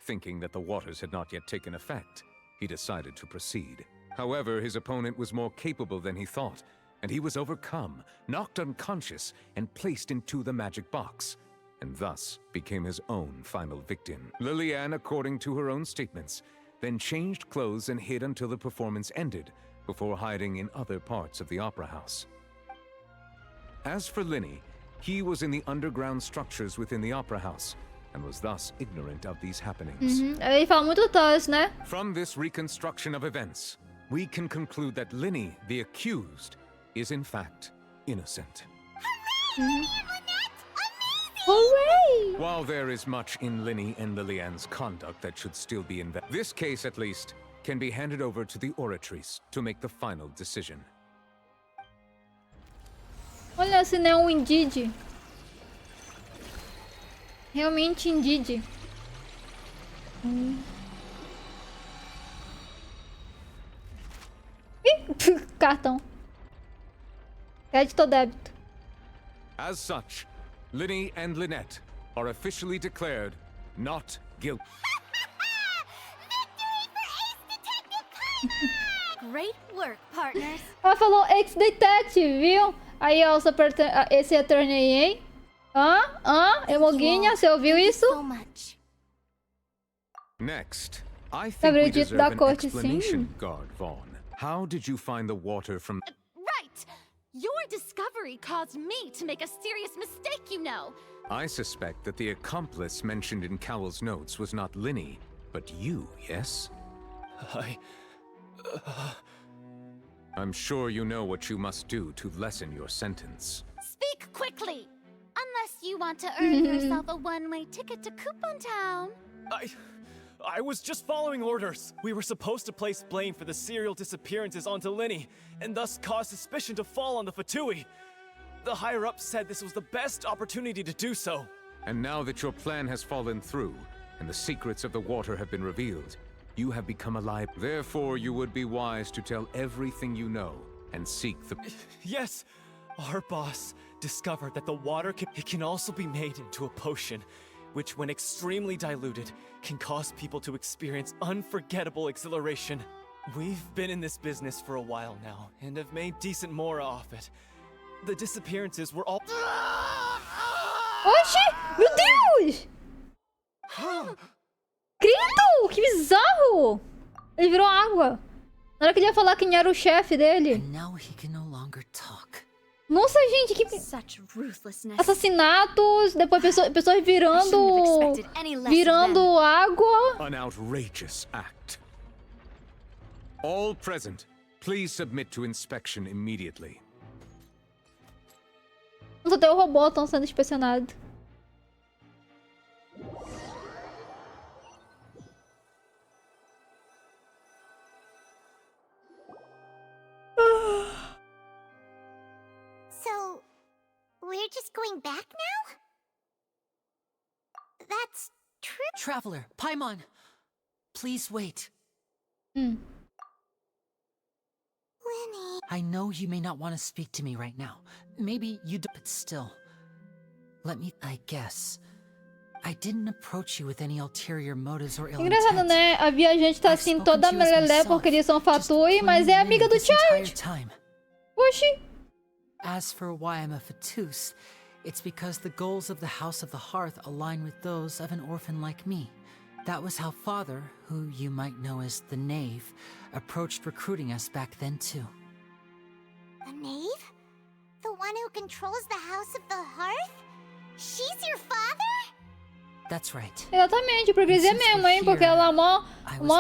Thinking that the waters had not yet taken effect, he decided to proceed. However, his opponent was more capable than he thought, and he was overcome, knocked unconscious, and placed into the magic box, and thus became his own final victim. Lillian, according to her own statements, then changed clothes and hid until the performance ended, before hiding in other parts of the opera house. As for Linny, he was in the underground structures within the opera house, and was thus ignorant of these happenings. Ele fala muito detalhes, né? From this reconstruction of events, we can conclude that Linny, the accused, is in fact innocent. Hooray! While there is much in Linny and Lillian's conduct that should still be investigated, this case at least can be handed over to the Oratrice to make the final decision. Olha, se não é um Indeed. Realmente Indeed. cartão. Crédito ou débito? As such, Linny and Lynette are officially declared not guilty. Great work, partners. Ela falou ex-detective, viu? Aí, ó, esse attorney, hein? Emoguinha, você ouviu isso? So much. Next, I think we Acredito deserve da an corte, explanation, sim. Guard Vaughn. How did you find the water from... Right! Your discovery caused me to make a serious mistake, you know. I suspect that the accomplice mentioned in Cowell's notes was not Linny, but you, yes? I'm sure you know what you must do to lessen your sentence. Speak quickly! Unless you want to earn yourself a one-way ticket to Coupon Town. I was just following orders. We were supposed to place blame for the serial disappearances onto Linny, and thus cause suspicion to fall on the Fatui. The higher-ups said this was the best opportunity to do so. And now that your plan has fallen through, and the secrets of the water have been revealed, you have become alive. Therefore, you would be wise to tell everything you know, and seek the... Yes, our boss discovered that the water can also be made into a potion, which when extremely diluted, can cause people to experience unforgettable exhilaration. We've been in this business for a while now, and have made decent more off it. The disappearances were all... Oxi! Meu Deus! Credo! Que bizarro! Ele virou água. Na hora que ele ia falar quem era o chefe dele. And now he can no longer talk. Nossa, gente, que... Such ruthlessness. Assassinatos, depois pessoas virando água. An outrageous act. All present, please submit to inspection immediately. Até o robô estão sendo inspecionados. So, we're just going back now? That's true. Traveler, Paimon, please wait. Linny. I know you may not want to speak to me right now. Maybe you do, but still. I guess. I didn't approach you with any ulterior motives or ill Engraçado, intent. né? A viajante tá assim toda melelé porque eles são Fatui, mas é amiga do Child. Oxi. As for why I'm a Fatus, it's because the goals of the House of the Hearth align with those of an orphan like me. That was how Father, who you might know as the Knave, approached recruiting us back then too. The Knave? The one who controls the House of the Hearth? She's your father? That's right. Exatamente, hipocrisia mesmo, hein? Porque ela é mó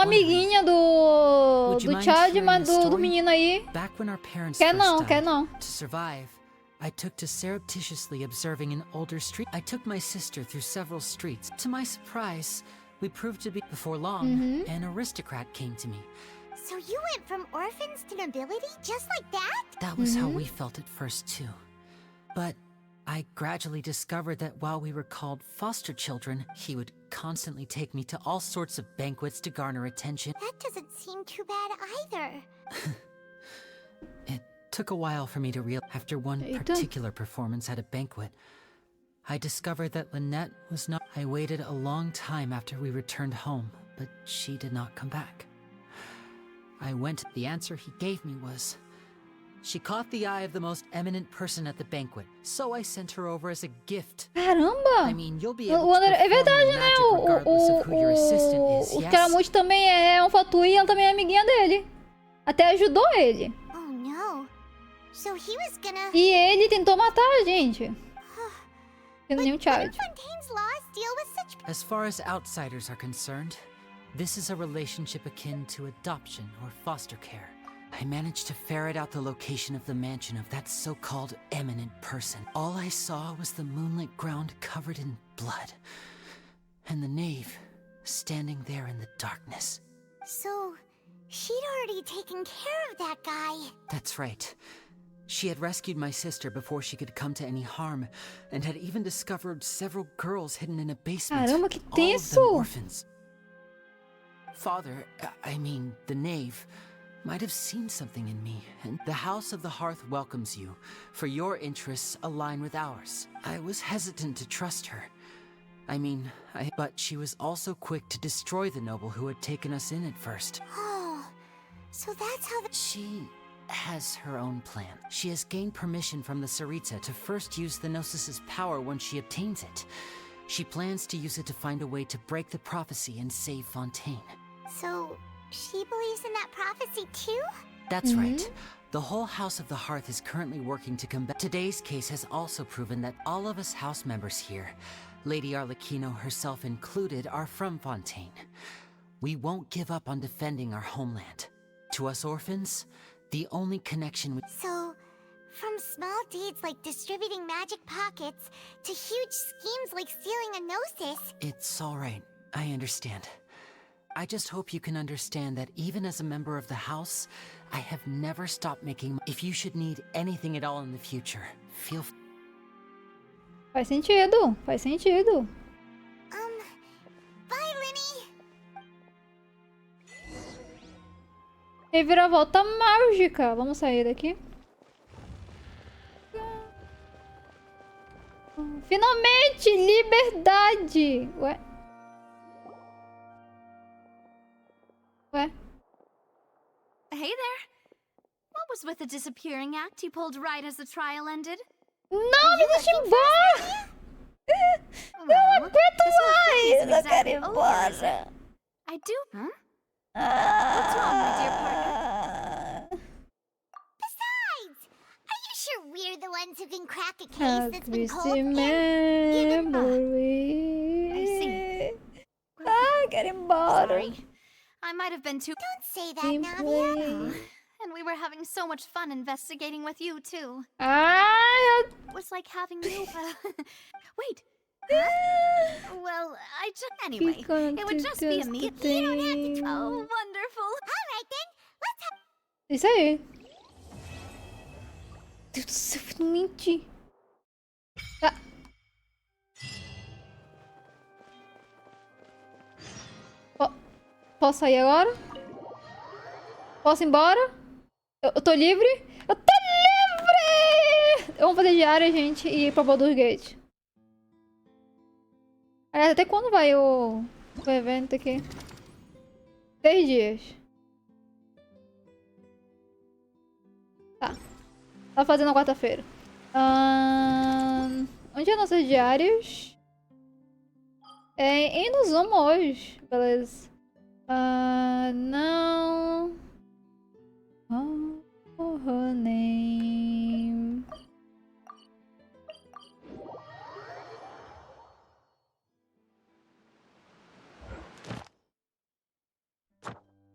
amiguinha do Child, mas do menino aí. Back when our parents Quer first died, não. To survive, I took to surreptitiously observing an older street. I took my sister through several streets. To my surprise, we proved to be, before long, an aristocrat came to me. So you went from orphans to nobility just like that? That was how we felt at first too. But I gradually discovered that while we were called foster children, he would constantly take me to all sorts of banquets to garner attention. That doesn't seem too bad either. It took a while for me to realize. After one particular performance at a banquet, I discovered that Lynette was not. I waited a long time after we returned home, but she did not come back. I went. The answer he gave me was, she caught the eye of the most eminent person at the banquet, so I sent her over as a gift. Caramba! I mean, you'll be able to É verdade, perform né? your magic regardless of who your assistant is, O yes? Scaramouche também é um Fatui e ela também é amiguinha dele. Até ajudou ele. Oh no. So he was gonna... E ele tentou matar a gente. Sendo nenhum Child. Fontaine's laws deal with such... As far as outsiders are concerned, this is a relationship akin to adoption or foster care. I managed to ferret out the location of the mansion of that so-called eminent person. All I saw was the moonlit ground covered in blood, and the Knave standing there in the darkness. So, she'd already taken care of that guy. That's right. She had rescued my sister before she could come to any harm, and had even discovered several girls hidden in a basement. Caramba, que all of them tenso! orphans. Father, I mean, the Knave, might have seen something in me, and the House of the Hearth welcomes you, for your interests align with ours. I was hesitant to trust her. But she was also quick to destroy the noble who had taken us in at first. Oh, so that's how She has her own plan. She has gained permission from the Tsaritsa to first use the Gnosis' power when she obtains it. She plans to use it to find a way to break the prophecy and save Fontaine. So, she believes in that prophecy too? That's right. The whole House of the Hearth is currently working to combat. Today's case has also proven that all of us house members here, Lady Arlecchino herself included, are from Fontaine. We won't give up on defending our homeland. To us orphans, the only connection with— So, from small deeds like distributing magic pockets to huge schemes like stealing a Gnosis. It's all right. I understand. I just hope you can understand that even as a member of the house, I have never stopped making— If you should need anything at all in the future, feel— Faz sentido, faz sentido. Bye, Linny! Reviravolta mágica. Vamos sair daqui. Finalmente, liberdade. Ué? Ué? Hey there. What was with the disappearing act you pulled right as the trial ended? Não, me deixa embora! Eu não aguento mais! Eu quero ir embora! I do, huh? What's wrong, my dear partner? Besides, are you sure we're the ones who can crack a case that's been cold? I see. Ah, quero ir embora! Sorry. I might have been too— Don't say that, Navia. And we were having so much fun investigating with you, too. Ah, It was like having you, Wait. Huh? Well, I just— Anyway, it would just be a meet. You don't have to try. Oh, wonderful. Alright then, let's have— Isso aí. Deus do céu, não menti. Ah. Posso sair agora? Posso ir embora? Eu tô livre? Eu tô livre! Vamos fazer diária, gente, e ir pra Baldur's Gate. Aliás, até quando vai o evento aqui? 3 dias. Tá. Tá fazendo na quarta-feira. Onde é nossas diárias? É, e nos vamos hoje. Beleza. Não. Oh, honey.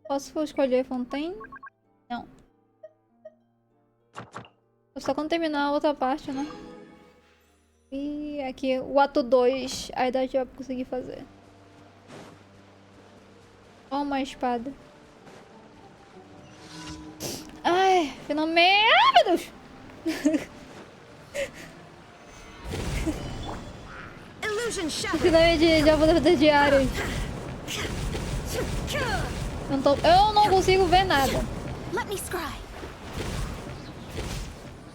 Posso escolher Fontaine? Não. Só quando terminar a outra parte, né? E aqui, o ato 2. Aí dá já pra conseguir fazer. Ó, uma espada. Ai, finalmente. Ai, meu Deus! Finalmente já vou fazer diário. Eu não consigo ver nada.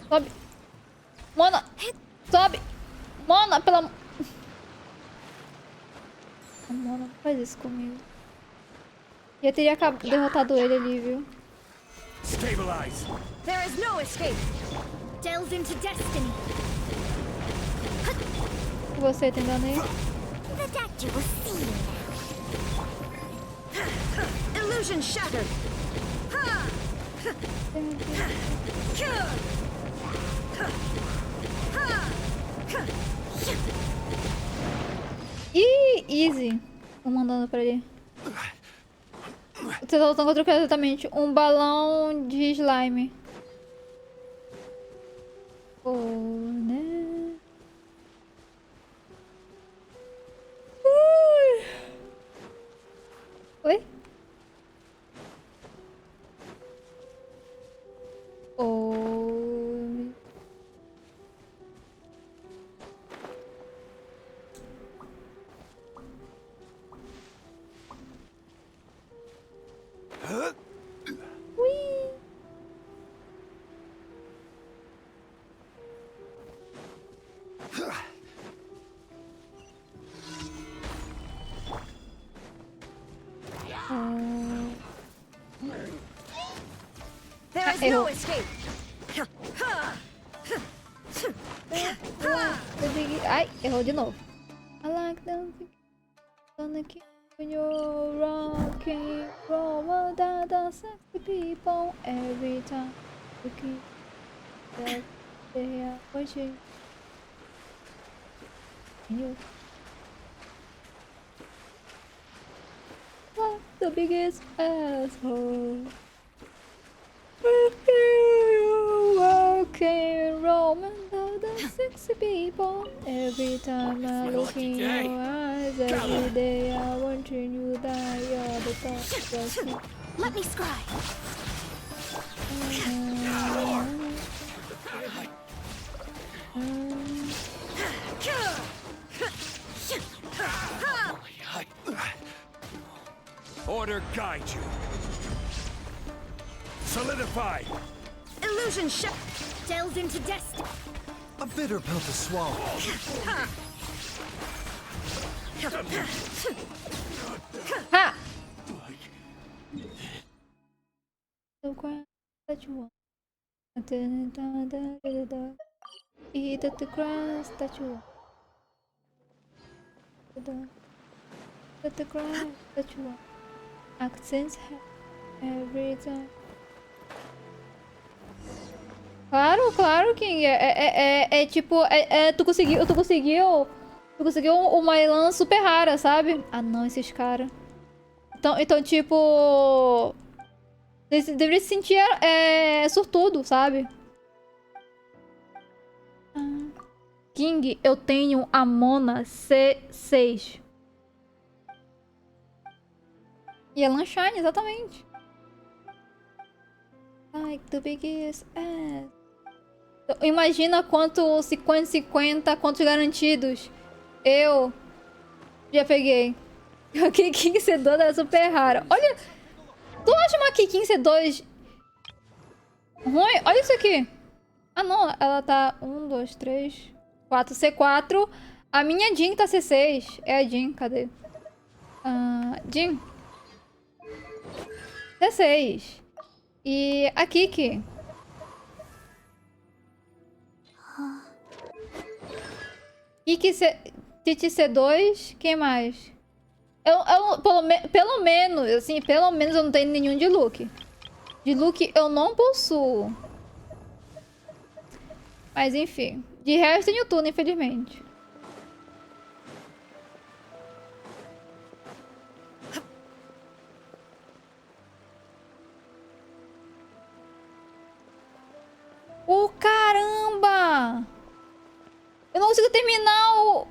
Sobe. Mona! Sobe! Mona, pela... Mona, não faz isso comigo. Já teria derrotado ele ali, viu? Stabilize. There is no escape. Delve into destiny. E você, tem dano aí? The doctor will see you. Illusion shattered. Ih, easy. Tô mandando pra ele. Você tá lutando contra o que exatamente? Um balão de slime. Oh, né? Oi? Oh. Ui. Errou. Ai, errou de novo. I like dancing when you're rocking, roll down the sexy people every time looking that they are watching you. Like the biggest asshole. Walking, roaming down the sexy people. Every time I look in your eyes, every day I watching you die. You're the top. Let me scry. Order guide you. Solidify. Illusion shot delves into destiny. A bitter pill to swallow. Ha! The ground that you want. Eat at the grass that you want. At the grass that you want. Accents every time. Claro, claro, King. Tipo, tu conseguiu uma elan super rara, sabe? Ah, não, esses caras. Então, tipo, deveria se sentir sortudo, sabe? King, eu tenho a Mona C6. E a Lanshine, exatamente. Like the biggest ass. Imagina quanto 50, quantos garantidos eu já peguei. A Kikin C2 era super rara. Olha, tu acha uma Kikin C2 ruim? Olha isso aqui. Ah, não, ela tá 1, 2, 3, 4, C4. A minha Jean tá C6. É a Jean, cadê? Jean. C6. E a Kiki. Kiki Titi C2. Quem mais? Pelo menos, assim, pelo menos eu não tenho nenhum de look. De look eu não possuo. Mas enfim. De resto tenho tudo, infelizmente. Oh, caramba! Eu não consigo terminar o...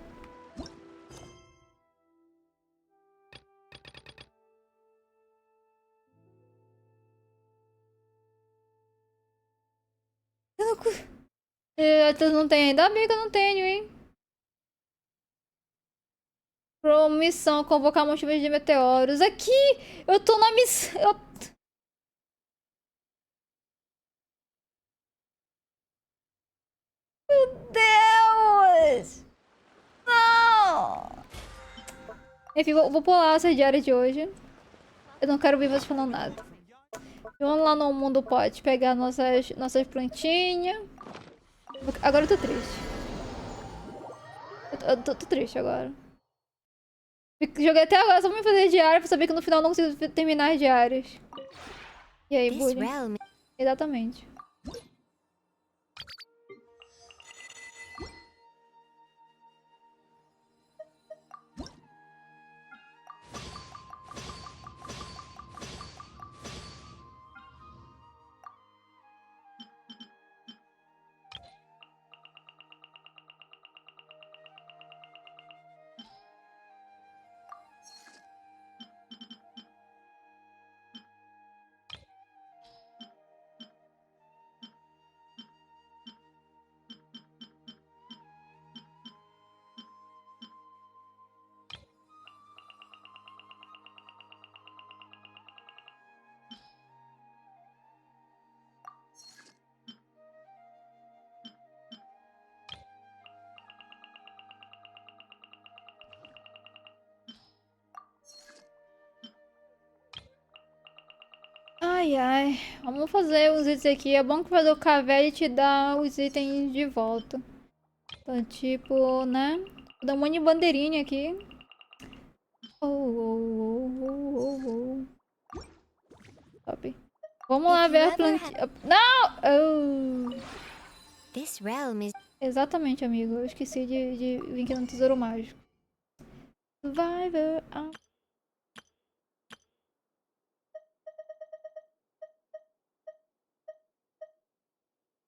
Eu não... Tu não tem? Ainda bem que eu não tenho, hein? Missão, convocar uma chuva de meteoros. Aqui! Eu tô na missão... Meu Deus! Não! Enfim, vou pular essas diárias de hoje. Eu não quero ouvir vocês falando nada. Vamos lá no mundo pote pegar nossas plantinhas. Agora eu tô triste. Eu tô triste agora. Joguei até agora só pra me fazer diária pra saber que no final eu não consigo terminar as diárias. E aí, bullying? Exatamente. Ai, ai. Vamos fazer os itens aqui. É bom que o Cavell te dá os itens de volta. Então, tipo, né? Vou dar um monte de bandeirinha aqui. Top. Vamos lá ver a plantinha. Não! This realm is... Exatamente, amigo. Eu esqueci de vir aqui no Tesouro Mágico. Survivor.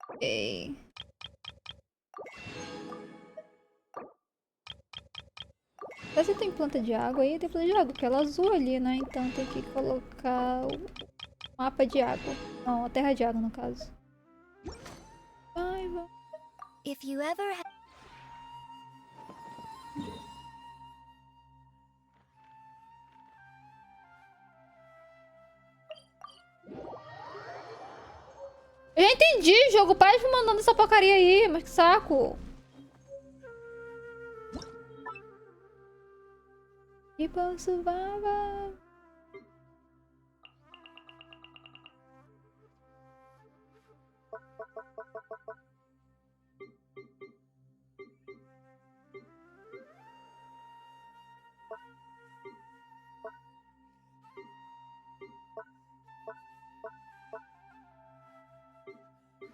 Ok. Mas se tem planta de água aí, tem planta de água, porque ela é azul ali, né? Então tem que colocar o mapa de água. Não, a terra de água, no caso. Survivor. If you ever... Eu já entendi, jogo. Para de me mandando essa porcaria aí, mas que saco. People survive.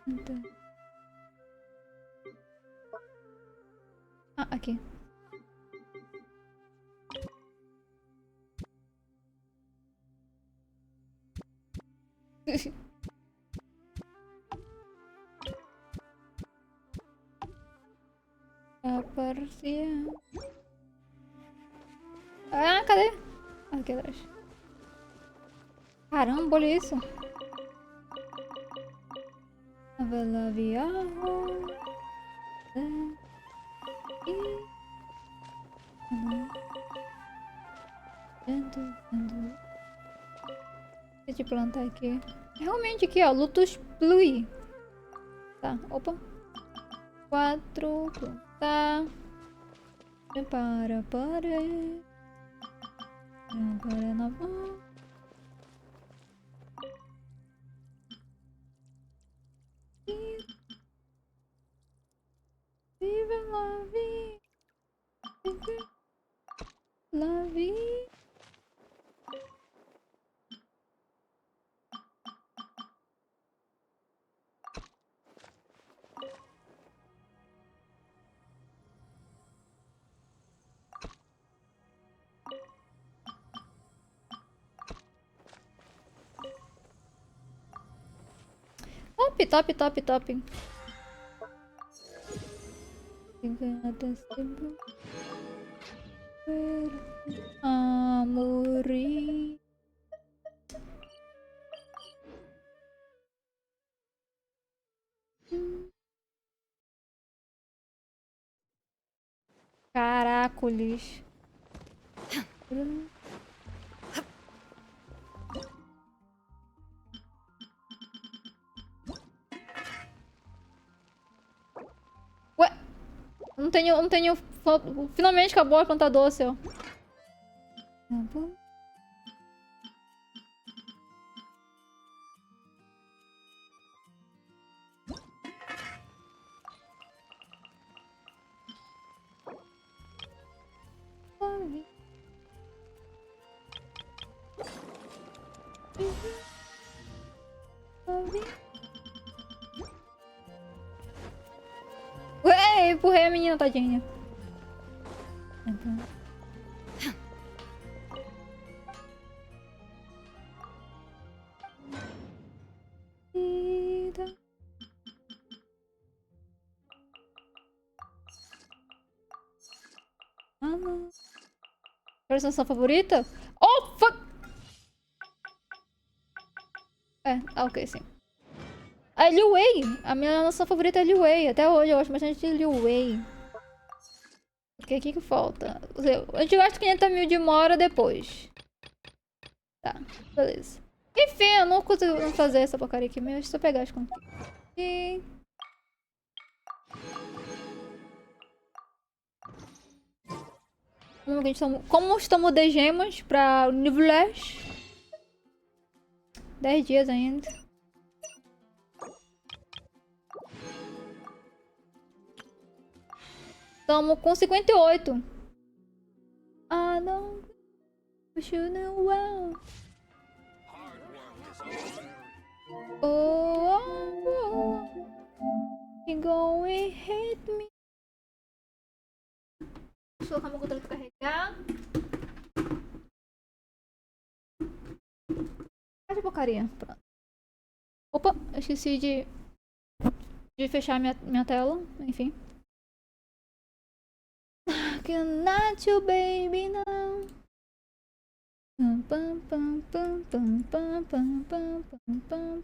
Então. Ah, aqui. Aparecia. Ah, cadê? Aqui atrás. Caramba, olha isso. Deixa eu plantar aqui. Realmente aqui, ó. Lutus Plui. Tá, opa. 4. Plantar. Prepara para. Agora na mão. Viva la vie. Viva la vie. Top, top, top, top. Amori. Caracoles. Ué? Não tenho. Finalmente acabou a planta doce, ó. Ué, empurrei a menina, tadinha. Personagem favorita? Oh, fuck! Ok, sim. A Liu Wei! A minha nação favorita é Liu Wei. Até hoje eu gosto bastante de Liu Wei. O que que falta? A gente gasta 500 mil de mora depois. Tá, beleza. Enfim, eu não consigo fazer essa porcaria aqui mesmo. Deixa eu pegar as contas. E... como estamos de gemas pra nível 10? 10 dias ainda. Tamo com 58. I don't wish you knew well. Oh, you going hate me. Deixa eu colocar meu controle pra carregar. Ai, de porcaria. Pronto. Opa, eu esqueci de fechar minha tela. Enfim. Can not you baby now. Pum, pum, pum, pum, pum, pum, pum, pum, pum, pum.